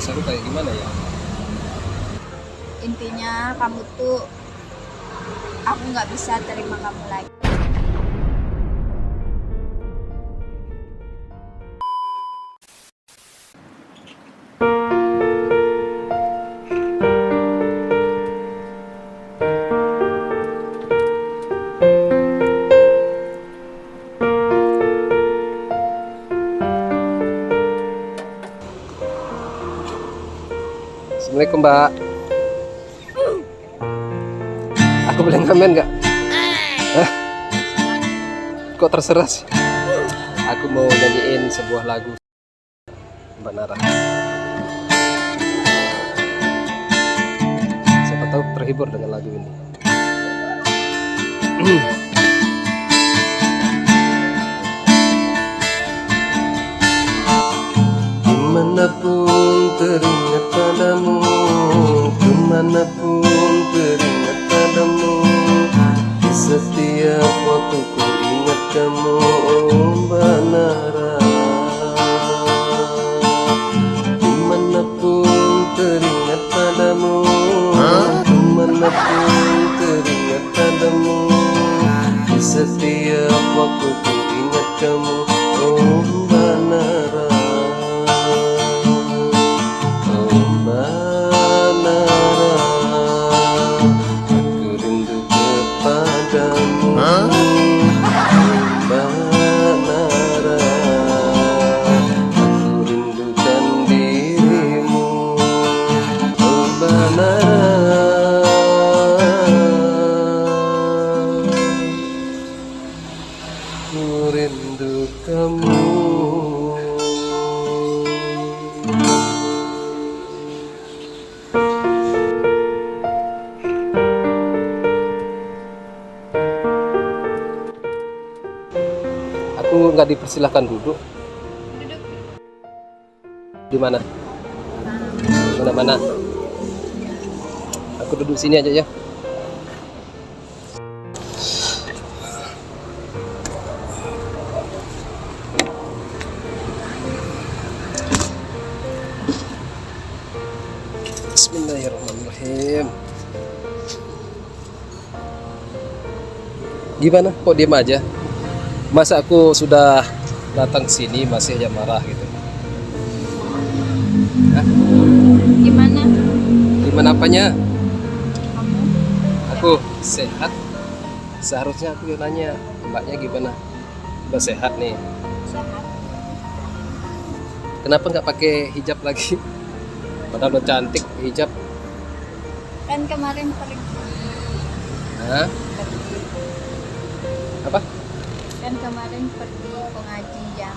Maksudku kayak gimana ya? Intinya kamu tuh, aku nggak bisa terima kamu lagi. Assalamualaikum Mbak. Aku boleh ngamen nggak? Hah? Kok terserah sih? Aku mau nyanyiin sebuah lagu Mbak Nara. Siapa tahu terhibur dengan lagu ini. Dimanapun teringat padamu, kemanapun teringat padamu, di setiap waktu ku ingat kamu, oh Mbak Nara. Dimanapun teringat padamu, kemanapun teringat padamu, di setiap waktu ku ingat kamu, oh Mbak Nara. Rindu kamu. Aku nggak dipersilahkan duduk. Duduk. Di mana? Mana-mana. Aku duduk sini aja ya. Bismillahirrahmanirrahim. Gimana? Kok diam aja? Masa aku sudah datang ke sini masih aja marah gitu? Hah? Gimana? Gimana apanya? Kamu? Aku sehat. Seharusnya aku yang nanya, mbaknya gimana? Udah sehat nih. Sehat? Kenapa nggak pakai hijab lagi? Padahal udah cantik hijab. Kan kemarin pergi. Hah? Pergi. Apa? Kan kemarin pergi pengajian.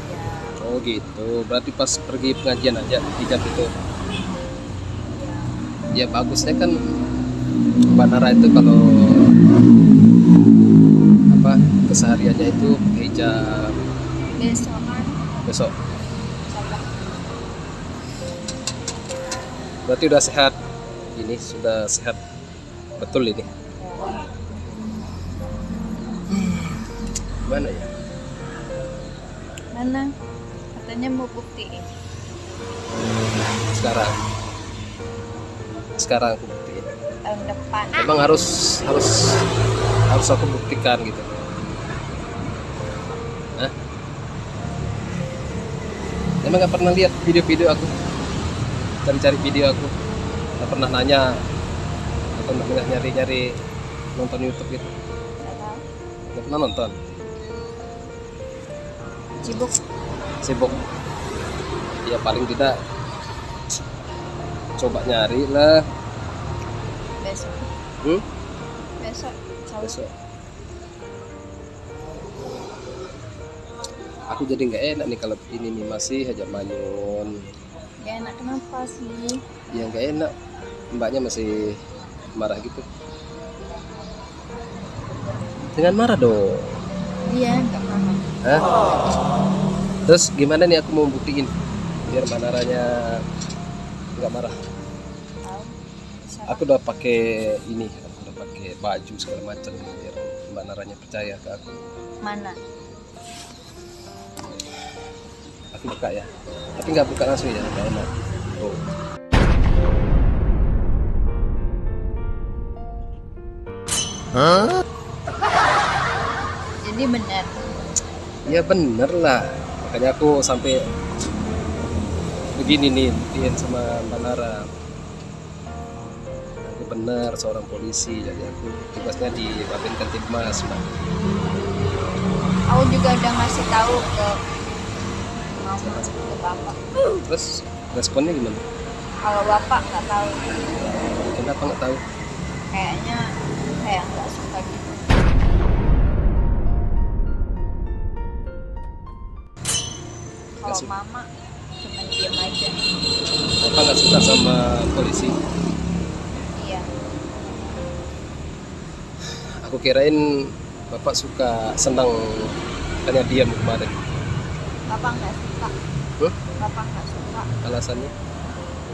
Ya. Oh gitu. Berarti pas pergi pengajian aja hijab itu. Ya bagusnya kan Mbak Nara itu kalau apa kesehariannya itu pakai hijab. Besok kan? Besok. Salah. Berarti udah sehat. Ini sudah sehat. Betul ini. Mana ya? Mana? Katanya mau buktiin. Sekarang aku buktiin. Tahun depan. Emang harus aku buktikan gitu. Hah? Emang nggak pernah lihat video-video aku, cari-cari video aku, nggak pernah nanya atau nggak nyari-nyari nonton YouTube gitu, Nggak tahu. nggak pernah nonton. Sibuk ya, paling tidak coba nyari lah. Besok. Besok. Salah. Besok aku jadi nggak enak nih kalau ini nih masih aja manyun. Gak enak kenapa sih? Ya nggak enak, mbaknya masih marah gitu. Jangan marah dong. Iya, nggak paham. Hah? Terus gimana nih aku mau buktiin biar Mbak Naranya nggak marah? Tahu. Bisa. Aku udah pakai ini, aku udah pakai baju segala macam biar Mbak Naranya percaya ke aku. Mana? Aku buka ya, tapi nggak buka langsung ya, nggak enak. bro. Jadi benar. Ya bener lah, makanya aku sampai begini nih buktiin sama Mbak Nara. Aku benar seorang polisi, jadi aku tugasnya di Babin Kantipmas, Mbak. Aku juga udah ngasih tahu ke mama, ke bapak. Terus responnya gimana? Kalau bapak nggak tahu, Kenapa nggak tahu? kayaknya kayak nggak suka gitu. Kalau suka. mama cuma diam aja. Apa nggak suka sama polisi? Iya. Aku kirain Bapak suka senang hanya diam kemarin. Bapak nggak suka. Huh? Bapak nggak suka. Alasannya?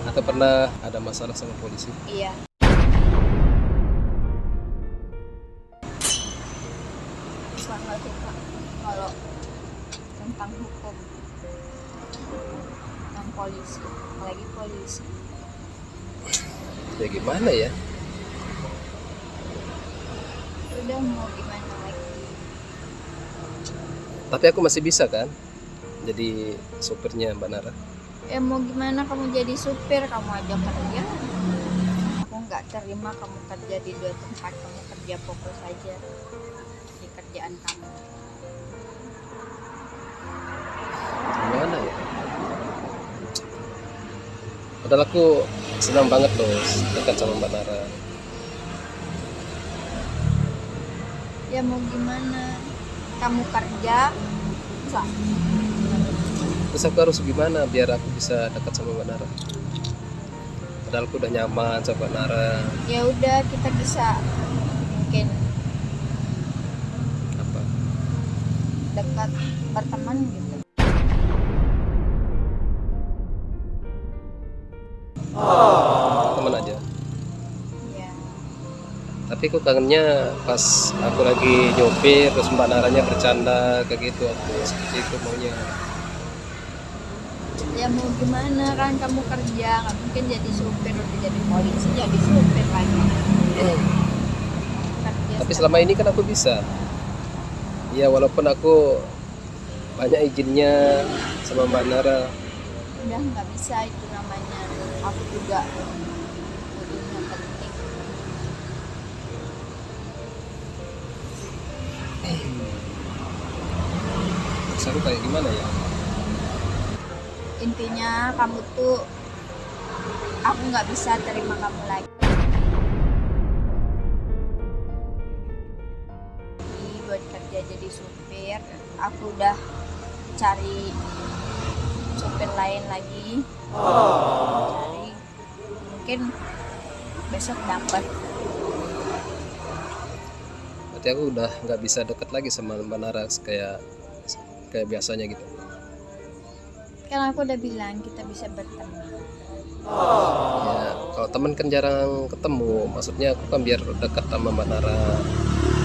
Atau pernah ada masalah sama polisi? Iya. Bapak nggak suka kalau tentang hukum, tentang polisi, apalagi polisi. Ya gimana ya? Udah mau gimana lagi? Tapi aku masih bisa kan? Jadi supirnya Mbak Nara. Ya mau gimana, kamu jadi supir, kamu aja kerja. Aku nggak terima kamu kerja di dua tempat. Kamu kerja fokus saja di kerjaan kamu. Gimana ya? Padahal aku senang banget loh dekat sama Mbak Nara. Ya mau gimana, kamu kerja bisa. Terus aku harus gimana biar aku bisa dekat sama Mbak Nara? Padahal aku udah nyaman sama Mbak Nara. Ya udah, kita bisa mungkin Apa? dekat, berteman gitu. Teman aja. Ya Tapi aku kangennya pas aku lagi nyopir terus Mbak Naranya bercanda kayak gitu, aku seperti itu maunya. ya mau gimana, kan kamu kerja, nggak mungkin jadi supir, udah jadi polisi jadi supir lagi. Kerja Tapi selama ini kan aku bisa. Ya walaupun aku banyak izinnya sama Mbak Nara. udah nggak bisa, itu namanya. Aku juga butuhnya penting. Terus aku kayak gimana ya? Intinya kamu tuh, aku nggak bisa terima kamu lagi buat kerja jadi supir. Aku udah cari supir lain lagi, cari, mungkin besok dapat. Berarti aku udah nggak bisa deket lagi sama Mbak Nara kayak biasanya gitu. Kan aku udah bilang kita bisa berteman. Ya kalau teman kan jarang ketemu. Maksudnya aku kan biar dekat sama Mbak Nara.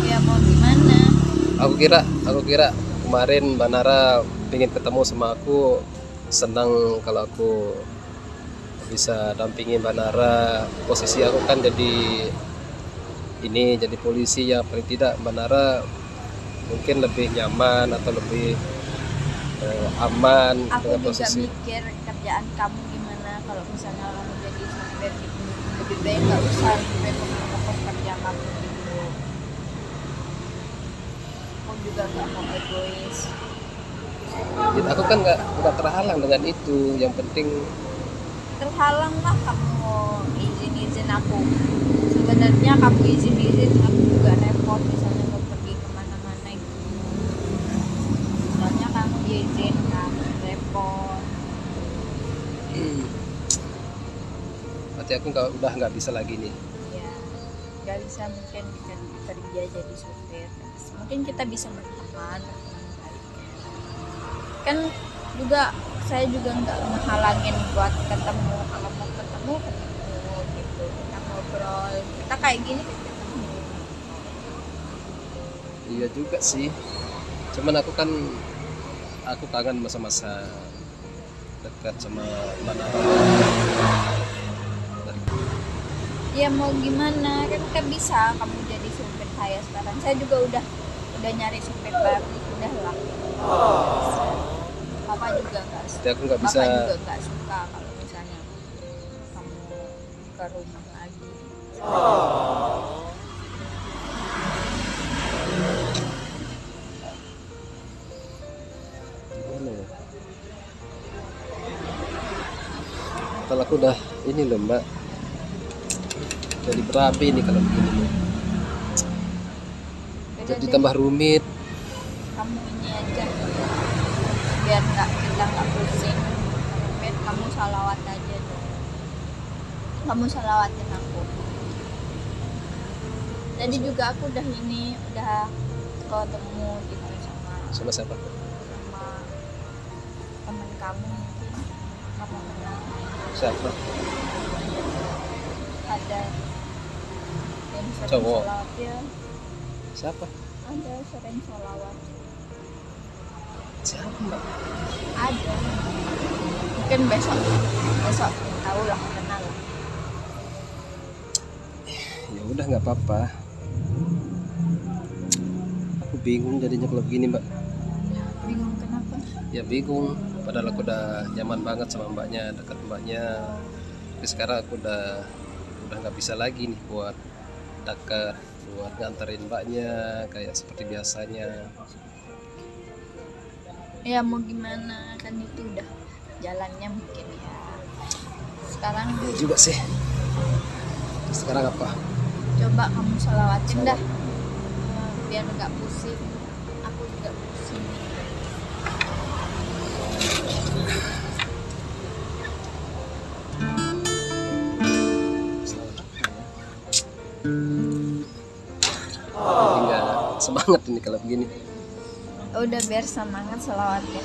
Ya mau gimana, Aku kira kemarin Mbak Nara pengen ketemu sama aku, senang kalau aku bisa dampingi Mbak Nara. Posisi aku kan jadi polisi, ya paling tidak Mbak Nara mungkin lebih nyaman atau lebih aman aku dengan juga posisi. mikir kerjaan kamu gimana kalau misalnya kamu jadi supir gitu. Lebih baik nggak usah, lebih baik kamu fokus kerja kamu gitu. Aku juga nggak mau egois. Jadi aku kan nggak terhalang dengan itu. Yang penting Terhalang lah kamu izin aku. Sebenarnya kamu izin aku juga repot, misalnya mau pergi kemana-mana gitu. Soalnya kamu izin kan repot. berarti aku udah nggak bisa lagi nih. Ya nggak bisa, mungkin kita kerja jadi supir. Mungkin kita bisa berteman baik. Kan juga saya juga nggak menghalangin buat ketemu. Kalau mau ketemu gitu, kita ngobrol, kita kayak gini kan ketemu. Iya juga sih. Cuman aku kangen masa-masa dekat sama Mbak Nara. Ya mau gimana, kan kan bisa kamu jadi supir saya sekarang. Saya juga udah nyari supir baru, udah lah. Papa juga nggak Jadi aku nggak bisa. Papa juga nggak suka kalau misalnya kamu ke rumah lagi. Gimana ya? Kalau aku udah ini loh Mbak, jadi berapi nih kalau begini nih. Udah Jadi deh, tambah rumit. kamu ini aja, biar kita nggak pusing. Biar kamu salawat aja deh. Kamu salawatin aku. Tadi juga aku udah ketemu gitu Sama siapa? sama teman kamu, mungkin kamu kenal. Siapa? Ada yang sering Cowok. salawat ya, Siapa? ada sering salawat, Siapa Mbak? ada, mungkin besok tahu lah, kenal lah. Ya udah nggak apa-apa. Aku bingung jadinya kalau begini Mbak. Bingung kenapa? Ya bingung. Padahal aku udah nyaman banget sama Mbaknya, dekat Mbaknya. Tapi sekarang aku udah nggak bisa lagi nih buat dekat, buat nganterin Mbaknya kayak seperti biasanya. Ya mau gimana, kan itu udah jalannya mungkin ya. Sekarang Ya juga sih. Sekarang apa? coba kamu salawatin dah, biar nggak pusing. Aku juga pusing. Selamat apa ya? Jadi nggak semangat ini kalau begini. Udah biar semangat salawatin.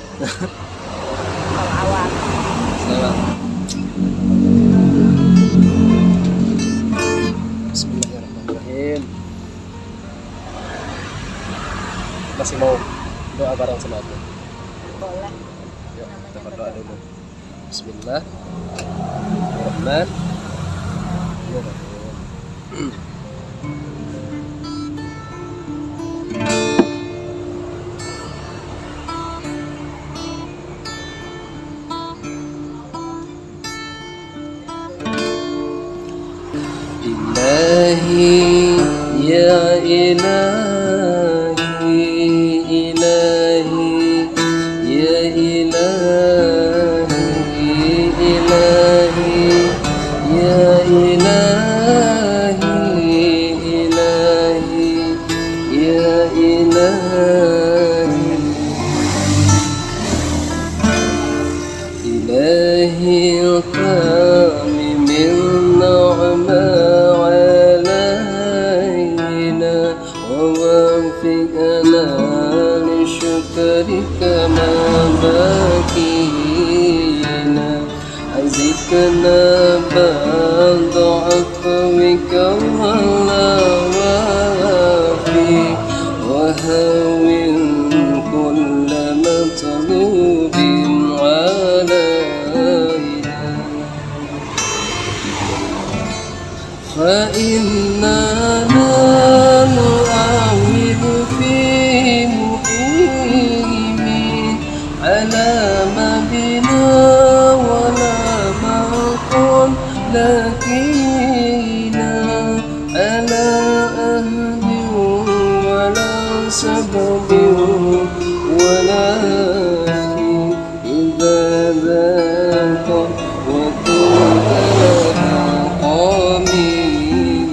Salawat. Selamat. Bismillahirrahmanirrahim. Masih mau doa bareng sama aku? Boleh. Yuk, Namanya kita berdoa berdoa. dulu. Bismillahirrahmanirrahim. Ilahi ya ilahi, ilahi ya ilahi, ilahi ya ilahi, ilahi ya ilahi, ilahi kami min na'ma ووفقنا لشكرك ما بكينا أزدنا بعد عفوك ولا وافي وهون كل مطلوب علينا فإننا نؤمن في مقيم على ما بنا ولا مقل لكينا على أهل ولا سبب ولكن إذا ذاق وكنت لنا قامين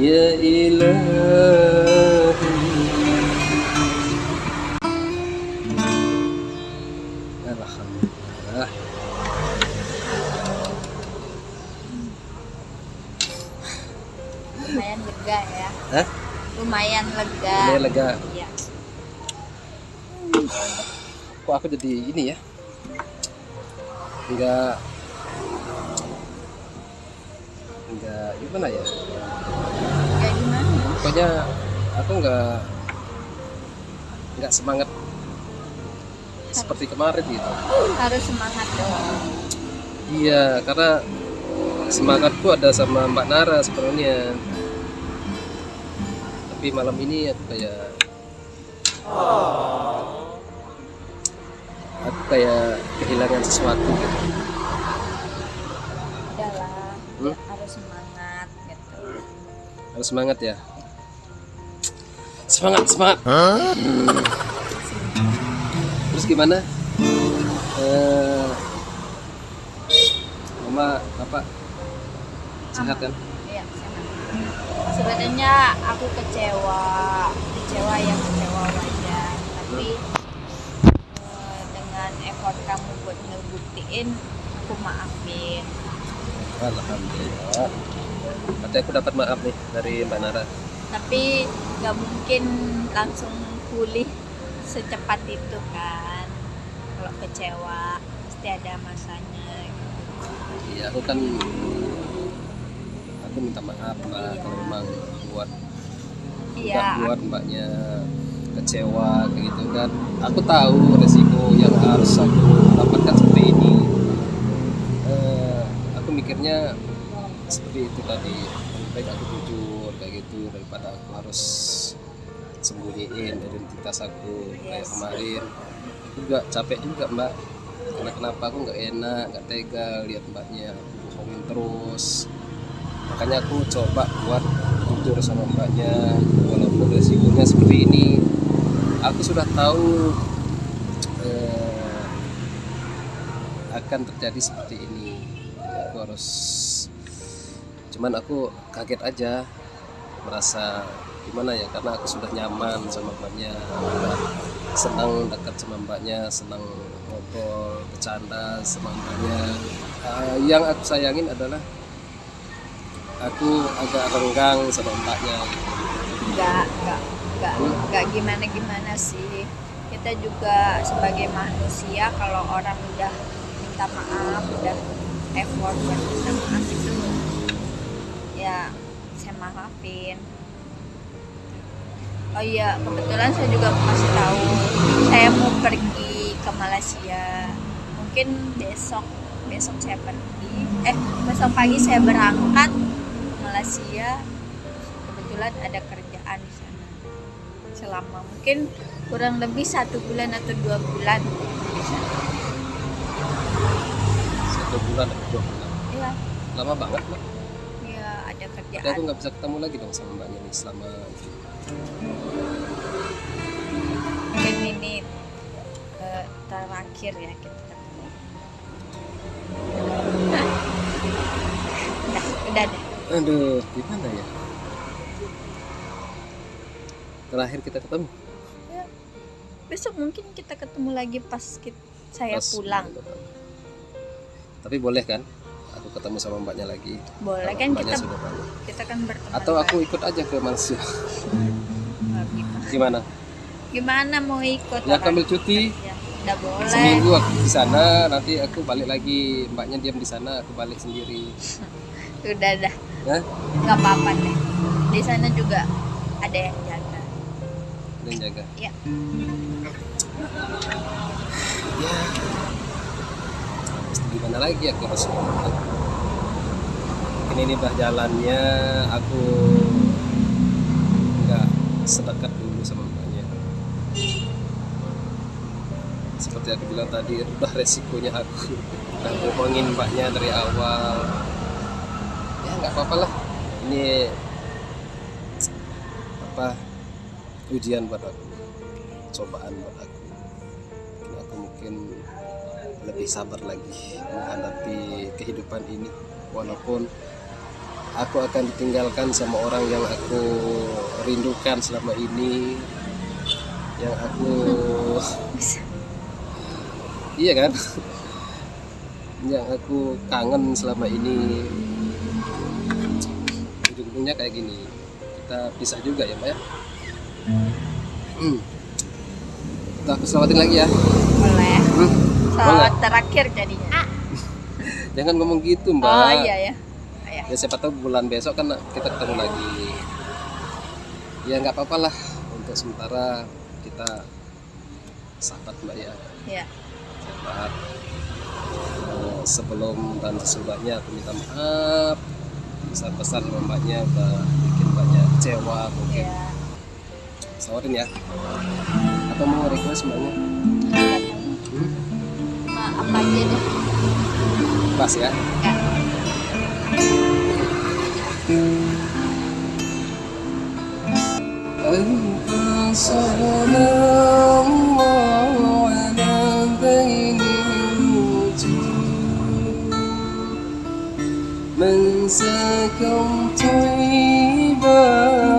Ya ilahi. Alhamdulillah. Lumayan lega ya. Hah? Lumayan lega. Lumayan lega. Iya. Kok aku jadi ini ya? Enggak gimana ya? Kayak gimana? Pokoknya aku nggak semangat seperti kemarin gitu. Harus semangat dong. Iya, karena semangatku ada sama Mbak Nara sebenarnya. Tapi malam ini aku kayak kehilangan sesuatu gitu. Udahlah, Hmm? harus semangat gitu. Harus semangat ya. Semangat. Terus gimana? Mama apa? Sehat kan? Iya, sehat. Sebenarnya aku kecewa wajar, tapi dengan effort kamu buat ngebuktiin, aku maafin. Alhamdulillah. Berarti aku dapat maaf nih dari Mbak Nara. Tapi nggak mungkin langsung pulih secepat itu kan. Kalau kecewa pasti ada masanya gitu. Iya, aku minta maaf lah Iya. kalau memang buat Iya, mbaknya kecewa kayak gitu kan. Aku tahu resiko yang harus aku dapatkan seperti ini. Aku mikirnya seperti itu tadi. Lebih baik aku jujur kayak gitu daripada aku harus sembunyiin identitas aku kayak kemarin. Aku juga capek juga Mbak. Karena kenapa aku nggak enak, nggak tega lihat mbaknya bohongin terus. Makanya aku coba buat jujur sama mbaknya, walaupun resikonya seperti ini. Aku sudah tahu akan terjadi seperti ini. Jadi aku harus, cuman aku kaget aja, merasa gimana ya, karena aku sudah nyaman sama mbaknya, udah senang dekat sama mbaknya, senang ngobrol, bercanda sama mbaknya. Yang aku sayangin adalah aku agak renggang sama mbaknya. nggak gimana sih. Kita juga sebagai manusia, kalau orang udah minta maaf, udah effort buat minta maaf itu, ya saya maafin. Oh iya, kebetulan saya juga mau kasih tahu, saya mau pergi ke Malaysia. Mungkin besok saya pergi. Besok pagi saya berangkat ke Malaysia. Kebetulan ada kerjaan di sana. Selama mungkin kurang lebih 1 bulan atau 2 bulan di sana. 1 bulan atau 2 bulan. Iya, Lama banget Mbak. ya ada Berarti aku kerjaan. nggak bisa ketemu lagi dong sama mbaknya nih selama itu. Mungkin ini terakhir ya kita ketemu. Udah deh. Aduh, gimana ya? Terakhir kita ketemu Ya, besok mungkin kita ketemu lagi pas saya pas pulang. Tapi boleh kan aku ketemu sama mbaknya lagi? Boleh Kalau kan, mbaknya kita sudah balik. kita kan berteman. Atau aku ikut aja ke Malaysia? Gimana? Gimana? Gimana mau ikut? Ya aku ambil cuti Ya, udah boleh. seminggu aku di sana, nanti aku balik lagi, mbaknya diam di sana, aku balik sendiri. Udah dah. Ya? Nggak apa-apa deh. Di sana juga ada yang jaga. Dan jaga. Ya. Ya. Mesti gimana lagi aku harus. Ini udah jalannya, aku nggak sedekat dulu sama mbaknya. Seperti aku bilang tadi, udah resikonya aku udah bohongin mbaknya dari awal. Ya nggak apa-apa lah, ini ujian buat aku, cobaan buat aku. Mungkin lebih sabar lagi menghadapi kehidupan ini, walaupun aku akan ditinggalkan sama orang yang aku rindukan selama ini, yang aku iya kan, yang aku kangen selama ini. Ujung-ujungnya kayak gini, kita pisah juga ya Mbak ya. Kita aku selamatin lagi ya. Boleh. Mau Salawat nggak? terakhir jadinya. Jangan ngomong gitu Mbak. Oh iya ya. Oh, iya. Ya siapa tahu bulan besok kan kita ketemu lagi. Ya nggak apa-apa lah, untuk sementara kita sahabat Mbak ya. Iya. Sahabat. Sebelum dan sesudahnya aku minta maaf besar-besar sama Mbaknya, udah bikin Mbaknya kecewa mungkin. Iya. Sawarin ya. Atau mau request Mbaknya? Cuma apa aja deh. Pas ya. Ya. من سكن طيبا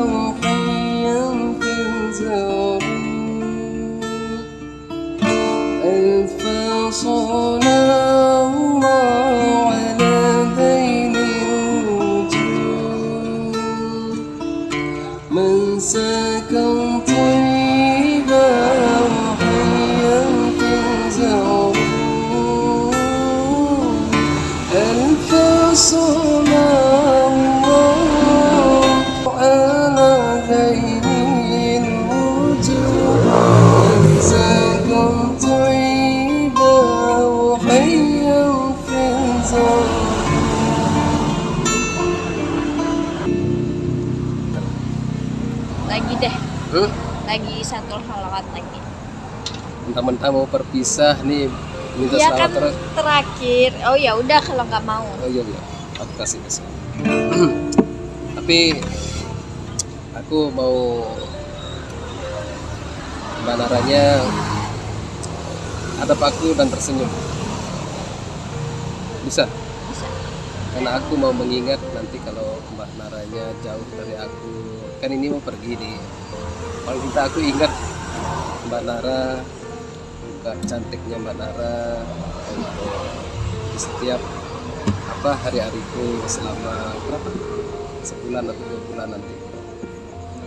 وحيا في الزهر ألف صلاة الله على ذين الوجود من سكن طيبا وحيا في الزهر ألف صلاة الله على ذين الوجود من سكن طيبا وحيا في الزهر. Lagi deh. Lagi satu halawat lagi. Mentang-mentang mau berpisah nih, minta Iya kan selamat terus. terakhir. Oh ya udah kalau nggak mau. Oh iya, aku kasih. Tapi aku mau Mbak Naranya hadap aku dan tersenyum. Bisa? Bisa. Karena aku mau mengingat nanti kalau Mbak Naranya jauh dari aku, kan ini mau pergi nih. Paling kita aku ingat Mbak Nara, muka cantiknya Mbak Nara untuk di setiap hari-hariku selama berapa? Sebulan atau 2 bulan nanti.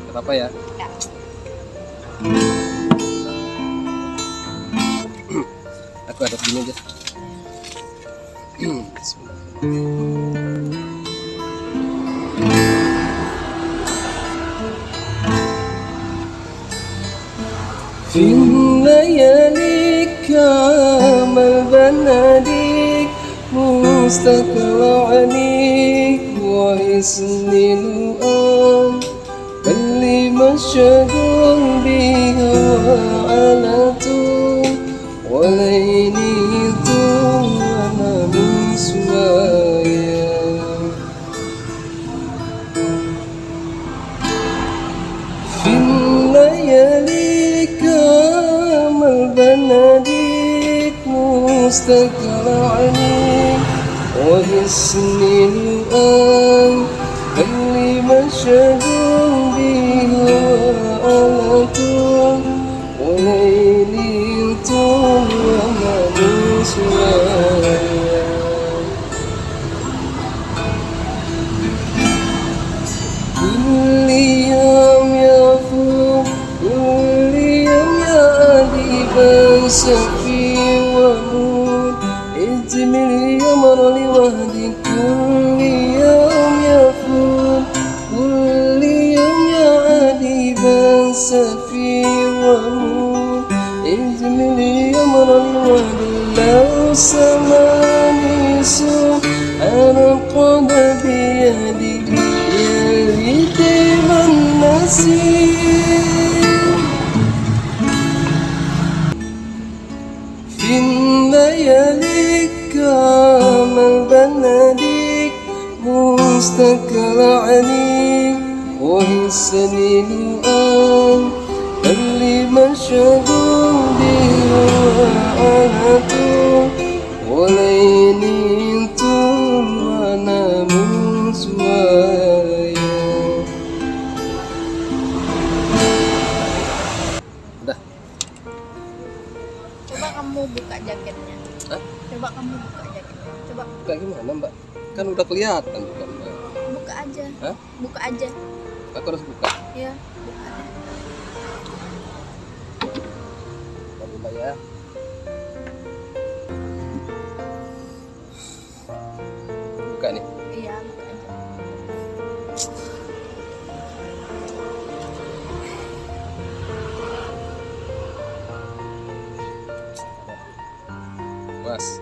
Kenapa ya? Ya. Aku hadap gini aja. Bismillah. في الليالي كامل بناديك مستقر عليك واسم الآن اللي مشغول بها وعلته وليلي طول أنا من سوايا في الليالي كامل بناديك مستقر عليك واسمي الآن اللي مشغول بها وعلته وليلي طول وما بسوايا كل يوم يفوق كل يوم يعدي بنسفي وأموت اجمل يمر لوحدي كل يوم يفوق كل يوم يعدي بنسفي وأموت اجمل يمر لوحدي لو سماني سوء أنا قد بيدي يتيم النسيم في الليالي كامل بناديك مستقر عليك وهسني الآن اللي مشغول بها وعنته وليلي طول وأنا من سواك buka gimana mbak? Kan udah kelihatan bukan mbak? Buka aja. Hah? Buka aja. Aku harus buka. Ya, buka deh. Tadi mbak ya. Buka nih. Iya, buka aja. Mas,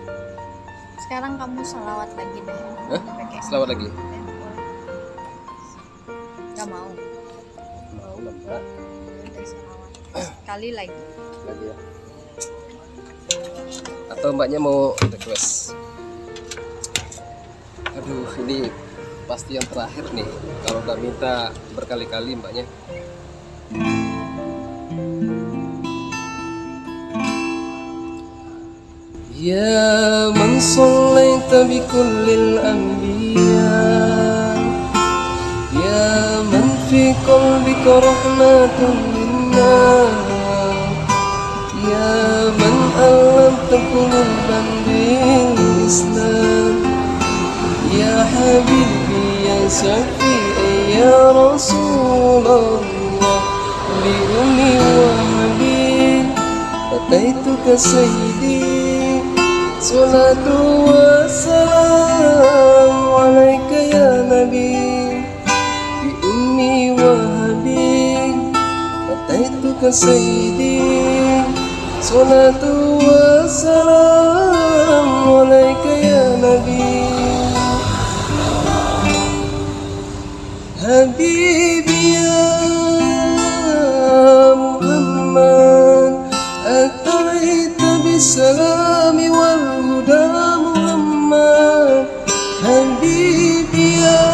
Sekarang kamu salawat lagi deh. Hah? Pakai Selawat lagi? handphone. Gak mau. Mau lah mbak. Udah salawat. Sekali lagi. Lagi ya. Atau mbaknya mau request? Aduh, ini pasti yang terakhir nih. Kalau udah minta berkali-kali mbaknya. Ya man sallaita bi kullil anbiya, ya man fi qalbika rahmatun linnas, ya man alamta quluban bil Islam, ya habibi ya syafi'i ya Rasulullah, bi ummi wa habib ataituka sayyidi, salatu wassalam alaika ya nabi, bi ummi wa habib ataituka sayyidi, salatu wassalam alaika ya nabi. Habibi ya Muhammad, ataita bisalami wal huda Muhammad. Habibi ya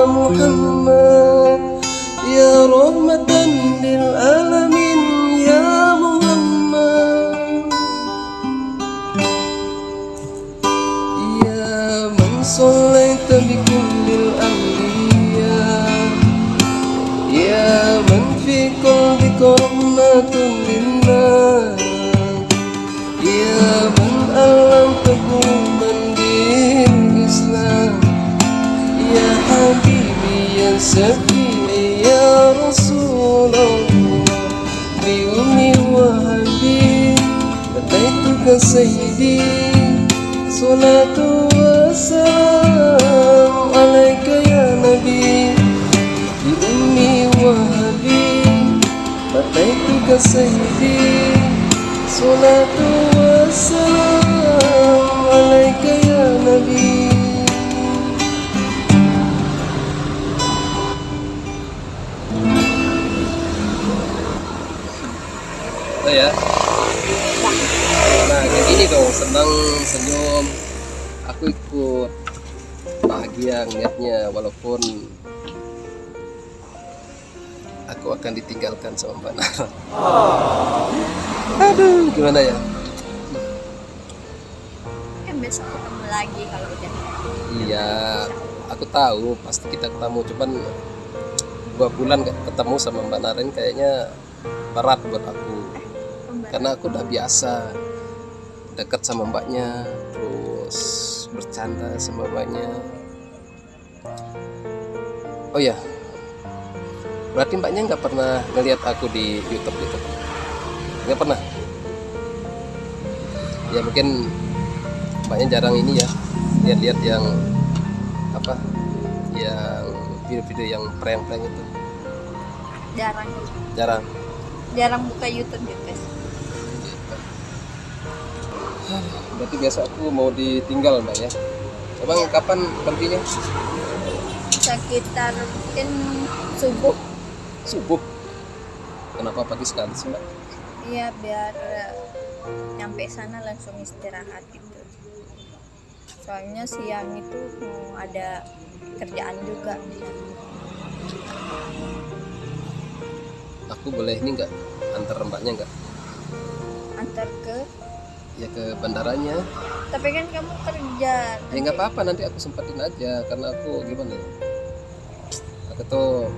Muhammad, ya rahmatan lil alamin ya Muhammad. Ya man sallaita bi kullil anbiya, ya man fi qalbika rahmatun linnas, ya man alamta quluban bil Islam, ya habibi ya syafi'i ya Rasulullah, bi ummi wa habib ataituka sayyidi, salatu wassalam alaika ya nabi, bi ummi wa habib ataituka sayyidi, salatu wassalam alaika ya nabi. Oh ya. Nah kayak gini dong, senang, senyum. Aku ikut bahagia ngeliatnya, walaupun aku akan ditinggalkan sama Mbak Nara. Aduh, gimana ya? Kan besok ketemu lagi kalau udah. Iya, aku tahu pasti kita ketemu, cuman 2 bulan gak ketemu sama Mbak Naren kayaknya berat buat aku. Karena aku udah biasa dekat sama mbaknya, terus bercanda sama mbaknya. Oh ya, berarti mbaknya nggak pernah ngelihat aku di YouTube gitu? Nggak pernah? Ya mungkin mbaknya jarang ini ya, lihat-lihat yang apa, yang video-video yang prank-prank itu. Jarang. Jarang. Jarang buka YouTube juga. Berarti biasa aku mau ditinggal mbak ya. Emang kapan perginya? Sekitar mungkin subuh. Subuh. Kenapa pagi sekali sih mbak? Iya, biar nyampe sana langsung istirahat gitu. Soalnya siang itu mau ada kerjaan juga. Aku boleh ini nggak antar mbaknya nggak? Antar ke. Ya ke bandaranya. Tapi kan kamu kerja. Ya nggak apa-apa, nanti aku sempatin aja, karena aku gimana ya? Aku tuh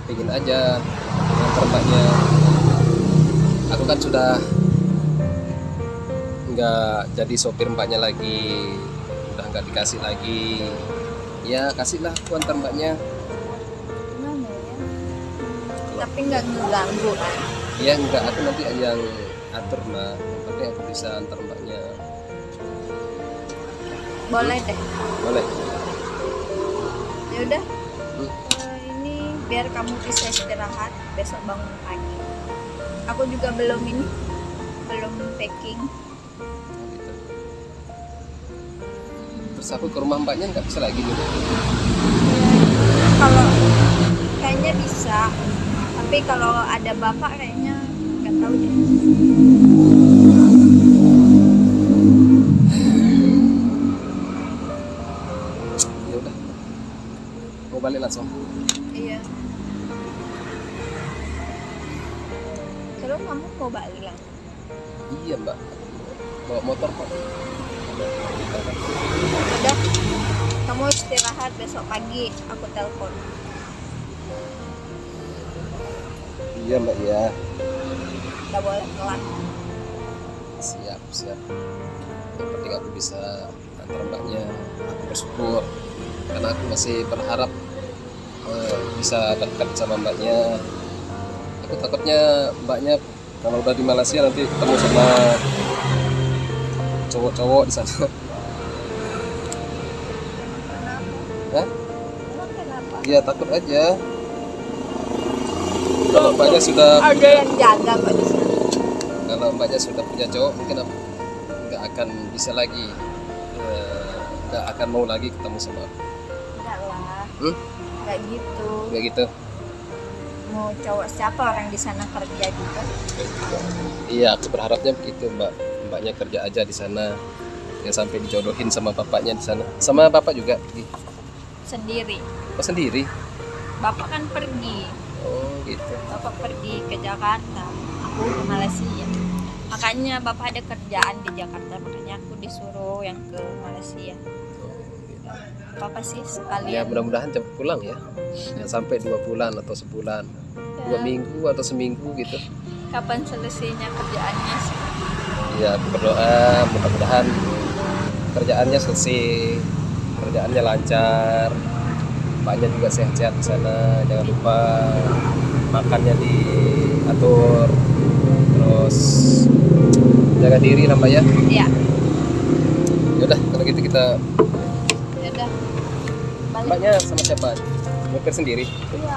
pingin aja antar mbaknya. Aku kan sudah nggak jadi sopir mbaknya lagi, udah nggak dikasih lagi. Ya kasihlah aku antar mbaknya. Gimana ya? Tapi nggak ngeganggu kan? Ya enggak, aku nanti yang atur mbak. Yang penting aku bisa antar mbaknya. Boleh deh. Boleh. Ya udah. Hmm. Ini biar kamu bisa istirahat, besok bangun pagi. Aku juga belum packing. Gitu. Terus aku ke rumah mbaknya nggak bisa lagi gitu. Kalau kayaknya bisa, tapi kalau ada bapak kayaknya nggak tahu deh. Ya udah. Mau balik langsung. Iya. Kalau kamu mau balik lah. Iya mbak. Bawa motor kok. Udah, kamu istirahat, besok pagi aku telepon. Iya mbak ya. Nggak boleh telat. Siap. Yang penting aku bisa antar mbaknya. Aku bersyukur karena aku masih berharap bisa dekat sama mbaknya. Aku takutnya mbaknya kalau udah di Malaysia nanti ketemu sama cowok-cowok di sana. Kenapa? Hah? Emang kenapa? Iya takut aja. Kalau mbaknya sudah Ada yang jaga kok di sana. kalau mbaknya sudah punya cowok mungkin aku nggak akan bisa lagi, nggak akan mau lagi ketemu sama aku. Enggak lah, Hmm? nggak gitu. Kayak gitu. Mau cowok siapa orang di sana kerja juga? Iya, aku berharapnya begitu mbak. Mbaknya kerja aja di sana, ya sampai dijodohin sama bapaknya di sana. Sama bapak juga pergi. Sendiri. Oh sendiri? Bapak kan pergi. Oh gitu. Bapak pergi ke Jakarta. Aku ke Malaysia. Makanya bapak ada kerjaan di Jakarta. Makanya aku disuruh yang ke Malaysia. Oh, gitu. Apa sih Ya sekalian? mudah-mudahan cepat pulang ya. Ya sampai 2 bulan atau sebulan, 2 minggu atau seminggu gitu. Kapan selesainya kerjaannya sih? Ya aku berdoa mudah-mudahan kerjaannya selesai, kerjaannya lancar, mbaknya juga sehat-sehat di sana. Jangan lupa makannya diatur, terus jaga diri lah mbak ya. Iya. Yaudah kalau gitu kita Ya udah. Balik. mbaknya sama siapa? Nyopir sendiri. Iya.